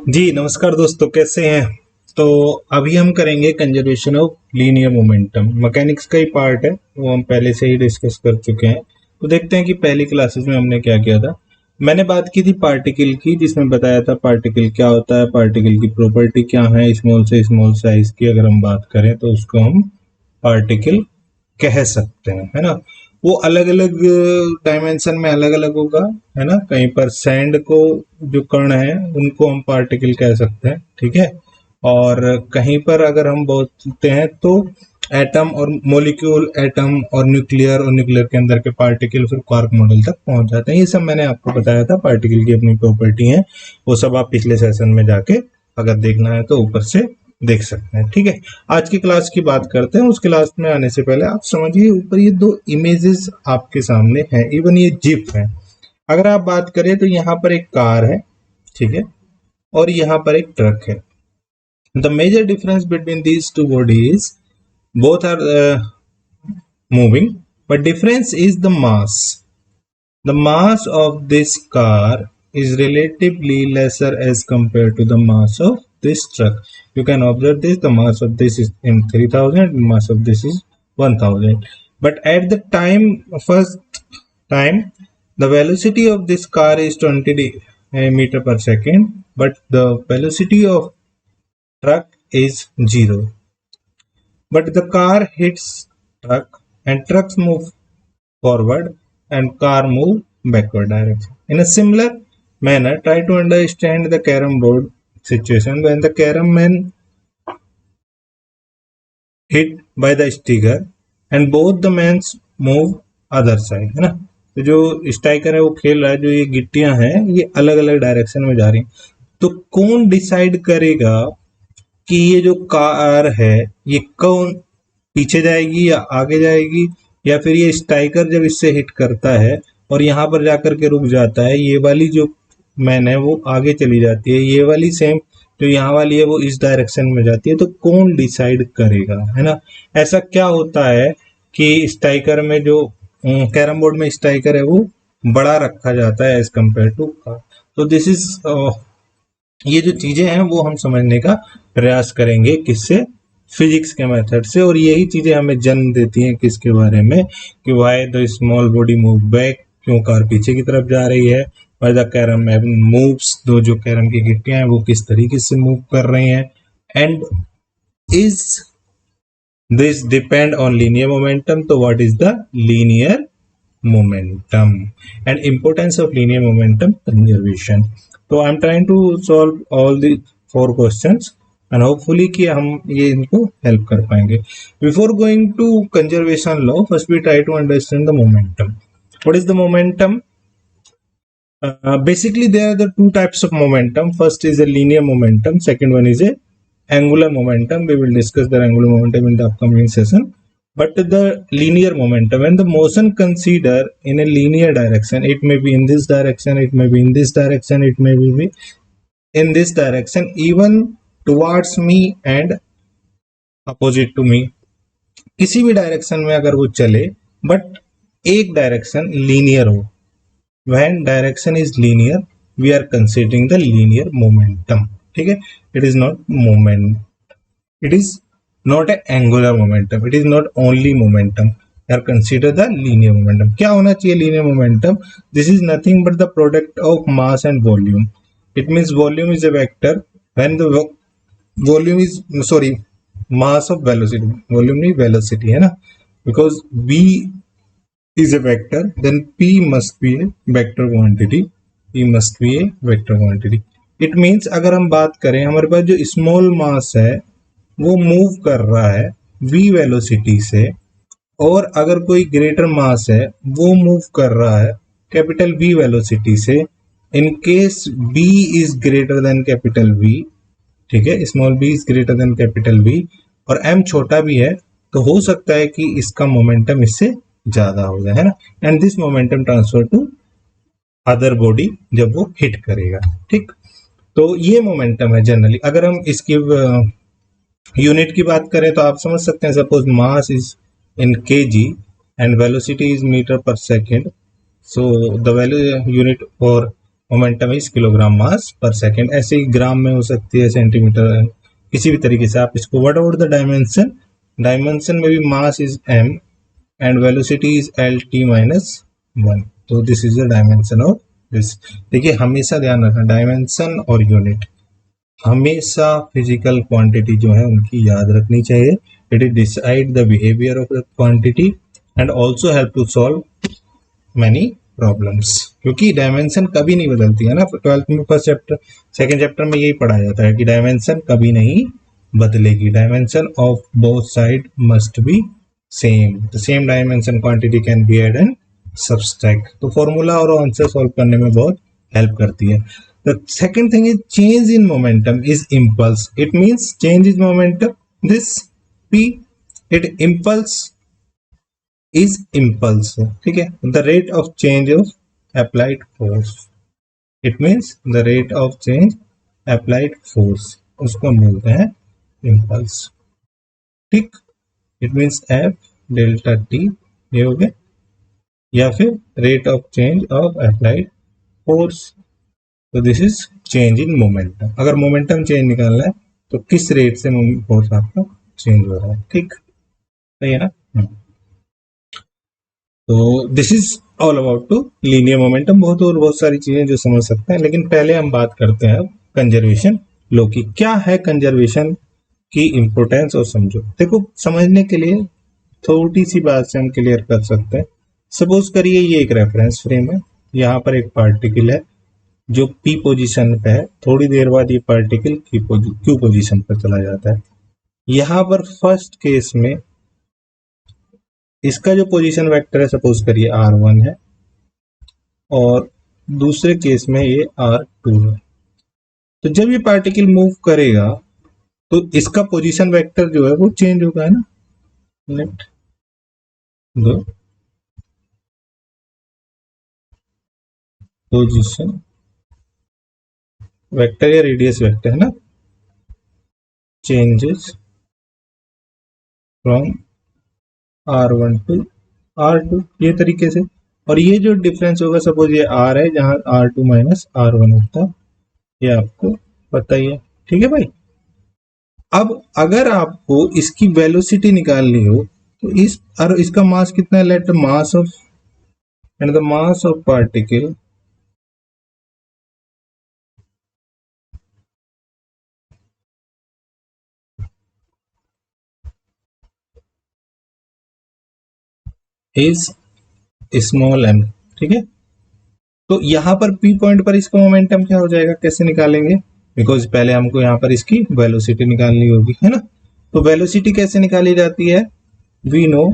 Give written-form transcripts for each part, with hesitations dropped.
जी नमस्कार दोस्तों, कैसे हैं। तो अभी हम करेंगे conservation of linear momentum. Mechanics का ही पार्ट है, वो हम पहले से ही डिस्कस कर चुके हैं। तो देखते हैं कि पहली क्लासेस में हमने क्या किया था। मैंने बात की थी पार्टिकल की, जिसमें बताया था पार्टिकल क्या होता है, पार्टिकल की प्रॉपर्टी क्या है। स्मॉल से स्मॉल साइज की अगर हम बात करें तो उसको हम पार्टिकल कह सकते हैं, है ना। वो अलग अलग डायमेंशन में अलग अलग होगा, है ना। कहीं पर सैंड को जो कण है उनको हम पार्टिकल कह सकते हैं, ठीक है। और कहीं पर अगर हम बोलते हैं तो एटम और मोलिक्यूल, एटम और न्यूक्लियर के अंदर के पार्टिकल फिर क्वार्क मॉडल तक पहुंच जाते हैं। ये सब मैंने आपको बताया था, पार्टिकल की अपनी प्रॉपर्टी है, वो सब आप पिछले सेशन में जाके अगर देखना है तो ऊपर से देख सकते हैं, ठीक है। आज की क्लास की बात करते हैं। उस क्लास में आने से पहले आप समझिए, ऊपर ये दो इमेजेस आपके सामने हैं, इवन ये जिप है। अगर आप बात करें तो यहाँ पर एक कार है, ठीक है, और यहाँ पर एक ट्रक है। The major difference between these two bodies, both are moving, but difference is the mass. The mass of this car is relatively lesser as compared to the mass of this truck. You can observe this, the mass of this is in 3000, mass of this is 1000. But at the time, first time, the velocity of this car is 20 meter per second, but the velocity of truck is 0. But the car hits truck and trucks move forward and car move backward direction. In a similar manner, try to understand the carom board situation when the carom man hit by the sticker and both the men move other side, है ना। तो जो striker है वो खेल रहा है, जो ये गिट्टियां हैं ये अलग अलग डायरेक्शन में जा रही हैं। तो कौन डिसाइड करेगा कि ये जो कार है ये कौन पीछे जाएगी या आगे जाएगी, या फिर ये स्ट्राइकर जब इससे हिट करता है और यहाँ पर जाकर के रुक जाता है, ये वाली जो मैन है वो आगे चली जाती है, ये वाली सेम जो यहाँ वाली है वो इस डायरेक्शन में जाती है। तो कौन डिसाइड करेगा, है ना। ऐसा क्या होता है कि स्ट्राइकर में जो कैरम बोर्ड में स्ट्राइकर है वो बड़ा रखा जाता है एज कम्पेयर टू कार। तो दिस इज ये जो चीजें हैं वो हम समझने का प्रयास करेंगे, किससे, फिजिक्स के मेथड से। और यही चीजें हमें जन्म देती हैं किसके बारे में, कि why the small body move back, क्यों कार पीछे की तरफ जा रही है, वाई द कैरम मूव्स, दो जो कैरम की गिट्टियां हैं वो किस तरीके से मूव कर रही हैं, and is this depend on linear momentum. तो what is the linear momentum and importance of linear momentum conservation. तो I am trying to solve all the 4 questions and hopefully कि हम ये इनको हेल्प कर पाएंगे। Before going to conservation law, first we try to understand the momentum. What is the momentum? Basically there are the 2 types of momentum. First is a linear momentum, second one is a angular momentum. We will discuss the angular momentum in the upcoming session. But the linear momentum, when the motion consider in a linear direction, it may be in this direction, it may be in this direction, it may be in this direction, even towards me and opposite to me. किसी भी direction में अगर वो चले but एक direction linear हो, when direction is linear we are considering the linear momentum, ठीक है। it is not moment, it is not an angular momentum, it is not only momentum, are consider the linear momentum। क्या होना चाहिए linear momentum? This is nothing but the product of mass and volume. It means volume is a vector when the volume is mass of velocity, volume नहीं velocity, है ना, because v is a vector then p must be a vector quantity, p must be a vector quantity। it means अगर हम बात करें, हमारे पास जो small mass है वो मूव कर रहा है v वेलोसिटी से, और अगर कोई ग्रेटर मास है वो मूव कर रहा है कैपिटल V वेलोसिटी से। In case b is greater than capital V, ठीक है, small b is greater than capital V और m छोटा भी है, तो हो सकता है कि इसका मोमेंटम इससे ज्यादा हो जाए, है ना। And this momentum transfer to other body जब वो हिट करेगा, ठीक। तो ये मोमेंटम है जनरली। अगर हम इसकी यूनिट की बात करें तो आप समझ सकते हैं, suppose mass is in kg and velocity is metre per second, so the value unit for momentum is kilogram mass per second. ऐसे ही ग्राम में हो सकती है, सेंटीमीटर, किसी भी तरीके से आप इसको। What about the dimension? Dimension में भी mass is m and velocity is lt minus 1। तो this is the dimension of this. देखिए हमेशा ध्यान रखना, डायमेंशन और यूनिट हमेशा फिजिकल क्वांटिटी जो है उनकी याद रखनी चाहिए। It is decide the behaviour of the quantity and also help to solve many problems, क्योंकि डायमेंशन कभी नहीं बदलती है ना। 12th में फर्स्ट चैप्टर सेकंड चैप्टर में यही पढ़ाया जाता है कि डायमेंशन कभी नहीं बदलेगी। Dimension of both side must be same. The same dimension quantity can be add and subtract. तो फॉर्मूला और आंसर सॉल्व करने में बहुत हेल्प करती है। The second thing is change in momentum is impulse. It means change in momentum. This P, it impulse is impulse. ठीक है, the rate of change of applied force. It means the rate of change applied force. उसको हम बोलते हैं impulse. ठीक, it means F delta T ये हो गया, या फिर rate of change of applied force. तो this is change in momentum. अगर मोमेंटम चेंज निकालना है तो किस रेट से फोर्स आपका चेंज हो रहा है। ठीक, सही है ना। तो this is all about to linear momentum. बहुत और बहुत सारी चीजें जो समझ सकते हैं, लेकिन पहले हम बात करते हैं अब कंजर्वेशन लॉ की। क्या है कंजर्वेशन की इंपोर्टेंस और समझो। देखो समझने के लिए थोड़ी सी बात से हम क्लियर कर सकते हैं। सपोज करिए ये एक रेफरेंस फ्रेम है, यहाँ पर एक पार्टिकल है जो पी पोजीशन पे है, थोड़ी देर बाद ये पार्टिकल क्यू पोजीशन पर चला जाता है। यहां पर फर्स्ट केस में इसका जो पोजीशन वेक्टर है सपोज करिए r1 है, और दूसरे केस में ये r2 है। तो जब ये पार्टिकल मूव करेगा तो इसका पोजीशन वेक्टर जो है वो चेंज होगा, है ना। लेट द पोजीशन वेक्टर या रेडियस वेक्टर, है ना, changes from r1 to r2 ये तरीके से। और ये जो डिफरेंस होगा, सपोज ये r है जहां r2 माइनस r1 होता है, ये आपको पता ही है। ठीक है भाई। अब अगर आपको इसकी वेलोसिटी निकालनी हो तो इसका मास कितना है, let mass of and the mass of particle is small m। ठीक है, तो यहां पर P पॉइंट पर इसका मोमेंटम क्या हो जाएगा, कैसे निकालेंगे, बिकॉज पहले हमको यहाँ पर इसकी वेलोसिटी निकालनी होगी, है ना। तो वेलोसिटी कैसे निकाली जाती है, we know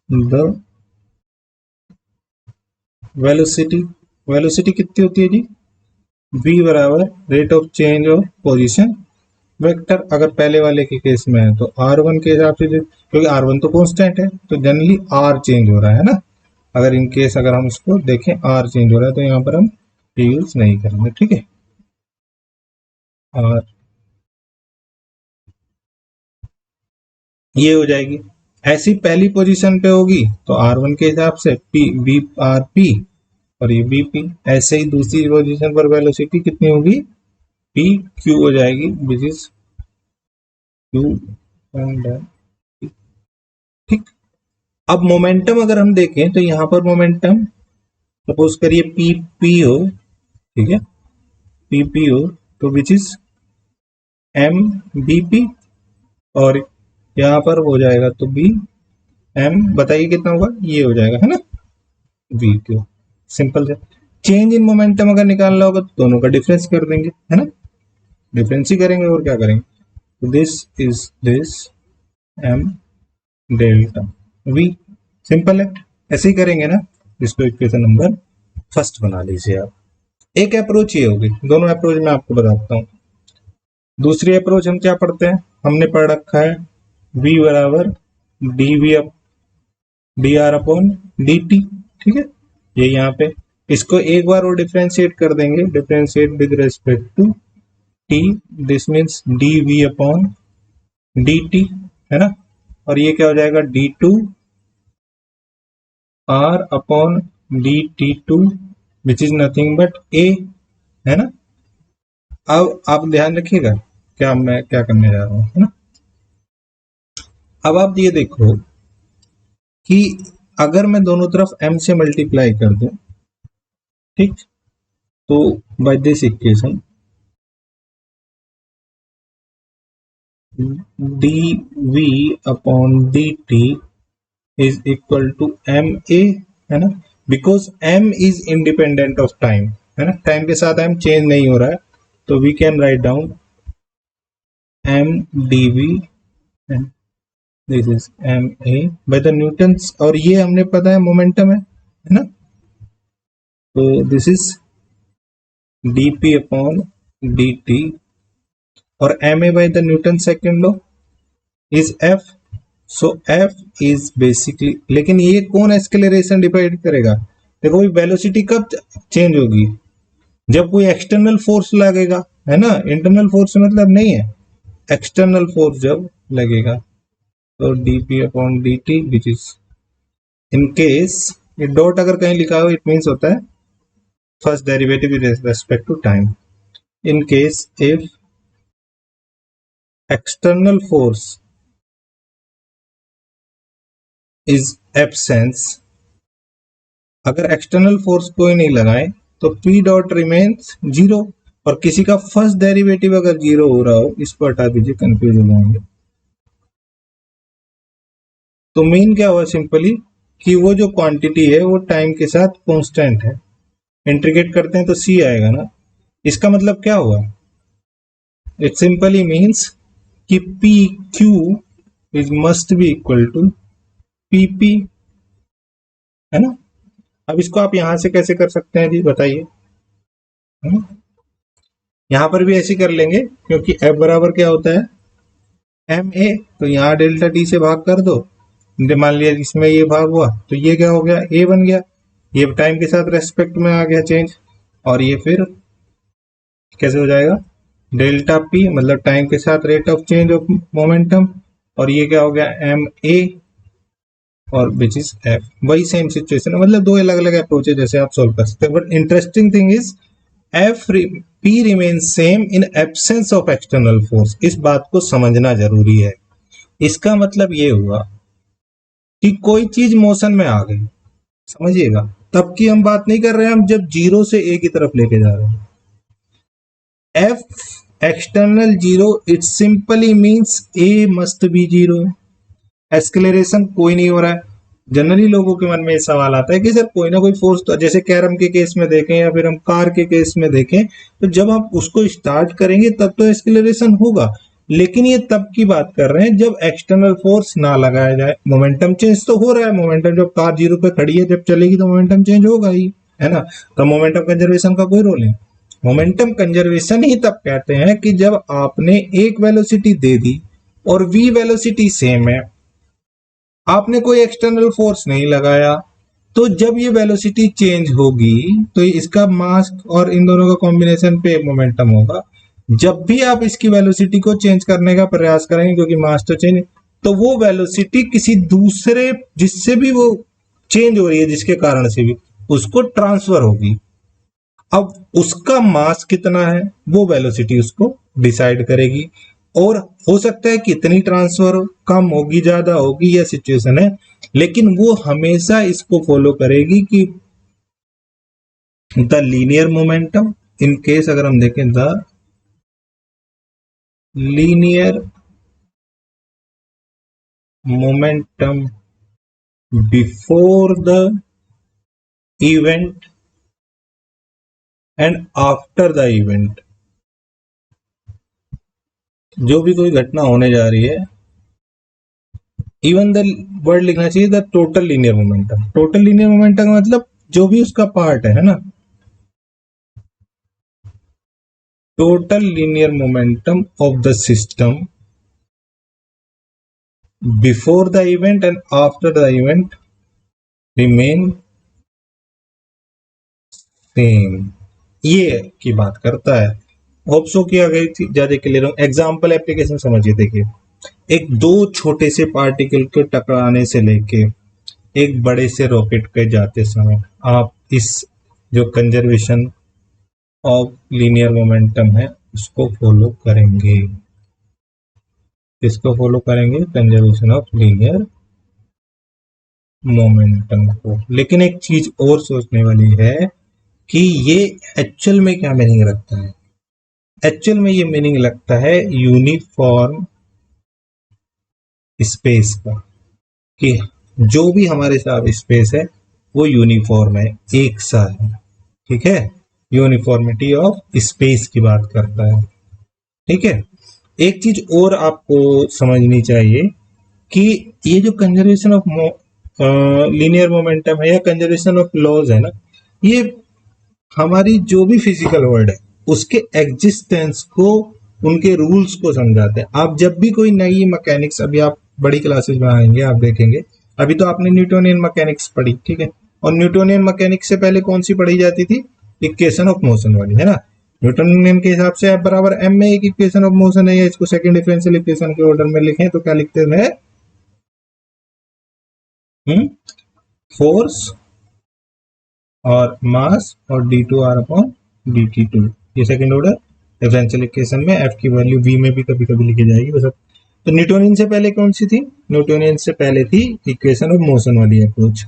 the velocity. Velocity कितनी होती है जी, v बराबर rate of change of position vector. अगर पहले वाले के केस में है तो r1 के हिसाब से, क्योंकि r1 तो कांस्टेंट है तो जनरली r चेंज हो रहा है ना। अगर इन केस अगर हम इसको देखें r चेंज हो रहा है तो यहाँ पर हम यूज नहीं करेंगे। ठीक है, और ये हो जाएगी। ऐसी पहली पोजीशन पे होगी तो r1 के हिसाब से p v r p और ये बी पी। ऐसे ही दूसरी पोजीशन पर वेलोसिटी कितनी होगी, पी क्यू हो जाएगी, विच इज क्यू एंड। ठीक, अब मोमेंटम अगर हम देखें तो यहाँ पर मोमेंटम सपोज करिए पी पी हो, ठीक है, पी पी हो तो which is M B P, और यहाँ पर हो जाएगा तो बी एम, बताइए कितना होगा, ये हो जाएगा, है ना, वी क्यू। सिंपल है। चेंज इन मोमेंटम अगर निकालना होगा तो दोनों का डिफरेंस कर देंगे, है ना, डिफरेंस ही करेंगे और क्या करेंगे। तो this is this M delta V. Simple है, ऐसे ही करेंगे ना। इसको इक्वेशन नंबर फर्स्ट बना लीजिए आप। एक अप्रोच ये होगी, दोनों अप्रोच मैं आपको बताता हूँ। दूसरी अप्रोच हम क्या पढ़ते हैं, हमने पढ़ रखा है v बराबर D V up D R upon D T. ठीक है, ये यहाँ पे इसको एक बार और डिफ्रेंशिएट कर देंगे, differentiate with respect to T, this means D V upon D T, है ना। और ये क्या हो जाएगा, D two r upon dt2 which is nothing but a, है ना। अब आप ध्यान रखिएगा मैं क्या करने जा रहा हूं, है ना। अब आप ये देखो कि अगर मैं दोनों तरफ m से मल्टीप्लाई कर दूं, ठीक, तो by this equation dv upon dt is equal to M A, है ना, because m is independent of time, है ना, टाइम के साथ m चेंज नहीं हो रहा है, तो we can write down m dv, this is M A by the Newton's, और ये हमने पता है मोमेंटम है ना, तो this is dp upon dt, और M A by the Newton second law is f, so f is basically, लेकिन ये कौन एक्सेलरेशन डिसाइड करेगा, देखो वेलोसिटी कब चेंज होगी, जब कोई एक्सटर्नल फोर्स लगेगा, है ना, इंटरनल फोर्स मतलब नहीं है, एक्सटर्नल फोर्स जब लगेगा, तो dp upon dt which is, in case ये डॉट अगर कहीं लिखा हो इट मीन्स होता है first derivative with respect to time, in case if external force is absence, अगर एक्सटर्नल फोर्स कोई नहीं लगाए तो p डॉट रिमेन्स जीरो, और किसी का फर्स्ट डेरिवेटिव अगर जीरो हो रहा हो, इसको हटा दीजिए, कंफ्यूज हो जाएंगे। तो मीन क्या हुआ सिंपली कि वो जो क्वांटिटी है वो टाइम के साथ कांस्टेंट है, इंटीग्रेट करते हैं तो c आएगा ना, इसका मतलब क्या हुआ, इट सिंपली मीन्स कि P Q is must be equal to P P, है ना। अब इसको आप यहां से कैसे कर सकते हैं जी बताइए, यहां पर भी ऐसे कर लेंगे, क्योंकि F बराबर क्या होता है एम ए, तो यहाँ डेल्टा टी से भाग कर दो, मान लिया इसमें ये भाग हुआ तो ये क्या हो गया ए बन गया, ये टाइम के साथ रेस्पेक्ट में आ गया चेंज, और ये फिर कैसे हो जाएगा डेल्टा पी, मतलब टाइम के साथ rate of change of momentum, और ये क्या हो गया एम ए और विच इज एफ, वही सेम सिचुएशन है, मतलब दो अलग अलग अप्रोच है जैसे आप सोल्व कर सकते हैं, but interesting thing is F P remain same in absence of external force, इस बात को समझना जरूरी है। इसका मतलब ये हुआ कि कोई चीज मोशन में आ गई, समझिएगा, तब की हम बात नहीं कर रहे हैं, हम जब जीरो से ए की तरफ लेके जा रहे हैं, F external zero, it simply means A must be zero, acceleration कोई नहीं हो रहा है। जनरली लोगों के मन में ये सवाल आता है कि सर कोई ना कोई फोर्स, तो जैसे कैरम के केस में देखें या फिर हम कार के केस में देखें, तो जब आप उसको स्टार्ट करेंगे तब तो एक्सेलरेशन होगा, लेकिन ये तब की बात कर रहे हैं जब एक्सटर्नल फोर्स ना लगाया जाए, मोमेंटम चेंज तो हो रहा है, मोमेंटम जब कार जीरो पे खड़ी है, जब चलेगी तो मोमेंटम चेंज होगा ही, है ना, तो मोमेंटम कंजर्वेशन का कोई रोल नहीं। मोमेंटम कंजर्वेशन ही तब कहते हैं कि जब आपने एक वेलोसिटी दे दी और v वेलोसिटी सेम है, आपने कोई एक्सटर्नल फोर्स नहीं लगाया, तो जब ये वेलोसिटी चेंज होगी तो इसका मास और इन दोनों का कॉम्बिनेशन पे मोमेंटम होगा, जब भी आप इसकी वेलोसिटी को चेंज करने का प्रयास करेंगे, क्योंकि मास तो चेंज, तो वो वेलोसिटी किसी दूसरे जिससे भी वो चेंज हो रही है, जिसके कारण से भी उसको ट्रांसफर होगी। अब उसका मास कितना है वो वेलोसिटी उसको डिसाइड करेगी, और हो सकता है कितनी ट्रांसफर कम होगी ज्यादा होगी, यह सिचुएशन है, लेकिन वो हमेशा इसको फॉलो करेगी कि the linear momentum, in case अगर हम देखें the linear momentum before the event and after the event, जो भी कोई घटना होने जा रही है, इवन द वर्ड लिखना चाहिए the total linear momentum, total linear momentum का मतलब जो भी उसका पार्ट है ना, total linear momentum of the system before the event and after the event remain same, ये की बात करता है। होप सो कि अगर ज्यादा क्लियर हो, एग्जाम्पल एप्लीकेशन समझिए, देखिए एक दो छोटे से पार्टिकल के टकराने से लेके एक बड़े से रॉकेट के जाते समय आप इस जो कंजर्वेशन ऑफ लीनियर मोमेंटम है उसको फॉलो करेंगे। इसको फॉलो करेंगे, कंजर्वेशन ऑफ लीनियर मोमेंटम को। लेकिन एक चीज और सोचने वाली है कि ये एक्चुअल में क्या मीनिंग रखता है। एक्चुअल में ये मीनिंग लगता है यूनिफॉर्म स्पेस का, कि जो भी हमारे साथ स्पेस है वो यूनिफॉर्म है, एक सा है। ठीक है, यूनिफॉर्मिटी ऑफ स्पेस की बात करता है। ठीक है, एक चीज और आपको समझनी चाहिए कि ये जो कंजर्वेशन ऑफ लीनियर मोमेंटम है या कंजर्वेशन ऑफ लॉज है ना, ये हमारी जो भी फिजिकल वर्ल्ड है उसके एग्जिस्टेंस को, उनके रूल्स को समझाते हैं। आप जब भी कोई नई मैकेनिक्स, अभी आप बड़ी क्लासेस में आएंगे आप देखेंगे, अभी तो आपने न्यूटोनियन मैकेनिक्स पढ़ी, ठीक है, और न्यूटोनियन मैकेनिक्स से पहले कौन सी पढ़ी जाती थी, इक्वेशन ऑफ मोशन वाली, है ना। न्यूटोनियन के हिसाब से F बराबर m में एक इक्वेशन ऑफ मोशन है, या इसको सेकंड डिफरेंशियल इक्वेशन के ऑर्डर में लिखें तो क्या लिखते हैं, फोर्स और मास और d2r/dt2, ये सेकंड ऑर्डर डिफरेंशियल इक्वेशन में f की वैल्यू v में भी कभी कभी लिखी जाएगी बस। तो न्यूटोनियन से पहले कौन सी थी, न्यूटोनियन से पहले थी इक्वेशन ऑफ मोशन वाली अप्रोच।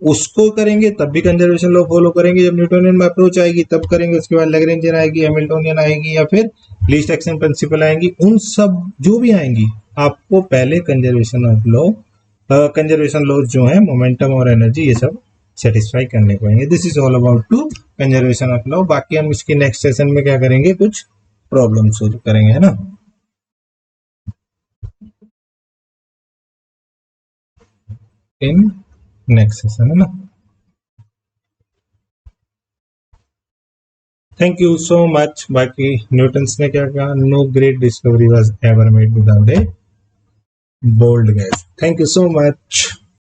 उसको करेंगे तब भी कंजर्वेशन लॉ फॉलो करेंगे, जब न्यूटोनियन में अप्रोच आएगी तब करेंगे, उसके बाद लैग्रेंजियन आएगी, हैमिल्टोनियन आएगी, या फिर लीस्ट एक्शन प्रिंसिपल आएंगी। उन सब जो भी आएंगी आपको पहले conservation of law, conservation laws जो है मोमेंटम और एनर्जी, ये सब सेटिस्फाई करने को आएंगे। This is all about to conservation of law. बाकी हम इसके नेक्स्ट सेशन में क्या करेंगे, कुछ प्रॉब्लम सोल्व करेंगे, है ना। इन नेक्स्ट सेशन, है ना। Thank you so much. बाकी न्यूटन्स ने क्या कहा, no great discovery was ever made without a bold guess. Thank you so much.